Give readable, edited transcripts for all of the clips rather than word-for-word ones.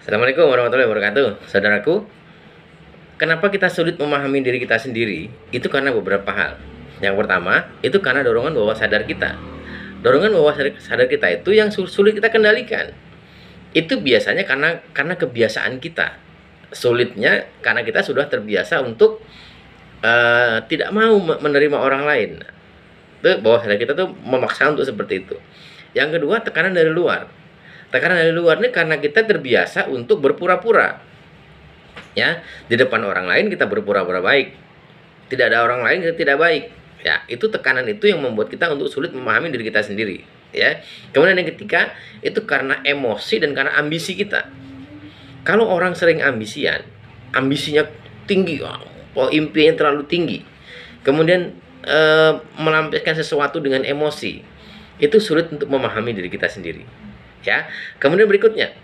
Assalamualaikum warahmatullahi wabarakatuh. Saudaraku, kenapa kita sulit memahami diri kita sendiri? Itu karena beberapa hal. Yang pertama, itu karena dorongan bawah sadar kita. Dorongan bawah sadar kita itu yang sulit kita kendalikan. Itu biasanya karena kebiasaan kita. Sulitnya karena kita sudah terbiasa untuk tidak mau menerima orang lain. Itu bawah sadar kita tuh memaksa untuk seperti itu. Yang kedua, tekanan dari luar. Tekanan dari luar ini karena kita terbiasa untuk berpura-pura. Ya, di depan orang lain kita berpura-pura baik. Tidak ada orang lain kita tidak baik. Ya, itu tekanan itu yang membuat kita untuk sulit memahami diri kita sendiri, ya. Kemudian yang ketiga, itu karena emosi dan karena ambisi kita. Kalau orang sering ambisinya tinggi, impiannya terlalu tinggi. Kemudian melampiaskan sesuatu dengan emosi. Itu sulit untuk memahami diri kita sendiri. Ya, kemudian berikutnya,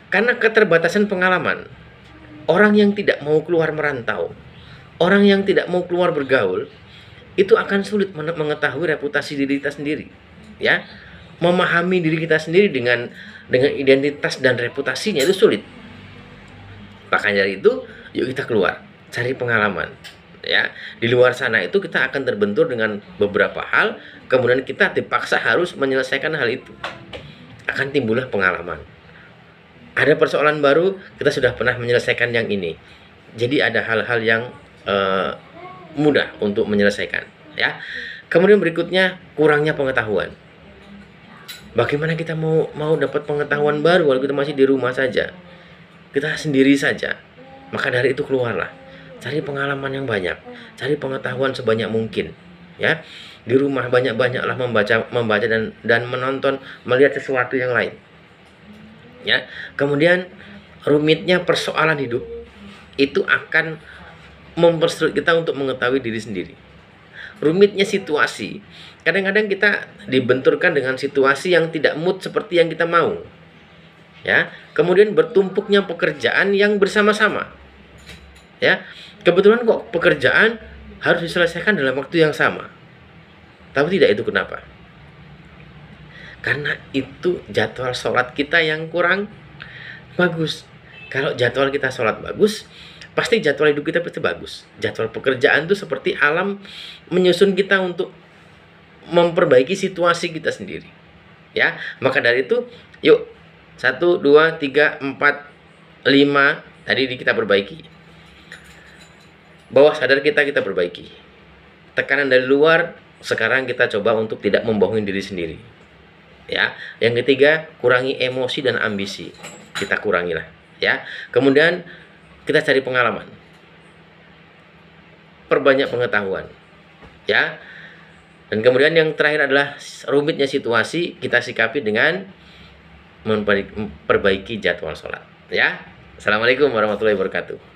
karena keterbatasan pengalaman, orang yang tidak mau keluar merantau, orang yang tidak mau keluar bergaul, itu akan sulit mengetahui reputasi diri kita sendiri. Ya, memahami diri kita sendiri dengan identitas dan reputasinya itu sulit. Makanya dari itu, yuk kita keluar, cari pengalaman. Ya, di luar sana itu kita akan terbentur dengan beberapa hal, kemudian kita dipaksa harus menyelesaikan hal itu. Akan timbullah pengalaman. Ada persoalan baru, kita sudah pernah menyelesaikan yang ini. Jadi ada hal-hal yang mudah untuk menyelesaikan, ya. Kemudian berikutnya, kurangnya pengetahuan. Bagaimana kita mau dapat pengetahuan baru kalau kita masih di rumah saja, kita sendiri saja? Maka dari itu keluarlah, cari pengalaman yang banyak, cari pengetahuan sebanyak mungkin, ya. Di rumah banyak-banyaklah membaca dan menonton, melihat sesuatu yang lain, ya. Kemudian rumitnya persoalan hidup itu akan mempersulit kita untuk mengetahui diri sendiri. Rumitnya situasi, kadang-kadang kita dibenturkan dengan situasi yang tidak mood seperti yang kita mau, ya. Kemudian bertumpuknya pekerjaan yang bersama-sama, ya. Kebetulan kok pekerjaan harus diselesaikan dalam waktu yang sama, tapi tidak, itu kenapa? Karena itu jadwal sholat kita yang kurang bagus. Kalau jadwal kita sholat bagus, pasti jadwal hidup kita pasti bagus. Jadwal pekerjaan itu seperti alam menyusun kita untuk memperbaiki situasi kita sendiri, ya. Maka dari itu, yuk 1, 2, 3, 4, 5 tadi kita perbaiki. Bawah sadar kita perbaiki. Tekanan dari luar, sekarang kita coba untuk tidak membohongi diri sendiri, ya. Yang ketiga, kurangi emosi dan ambisi. Kita kurangilah, ya. Kemudian kita cari pengalaman, perbanyak pengetahuan, ya. Dan kemudian yang terakhir adalah rumitnya situasi, kita sikapi dengan memperbaiki jadwal sholat, ya. Assalamualaikum warahmatullahi wabarakatuh.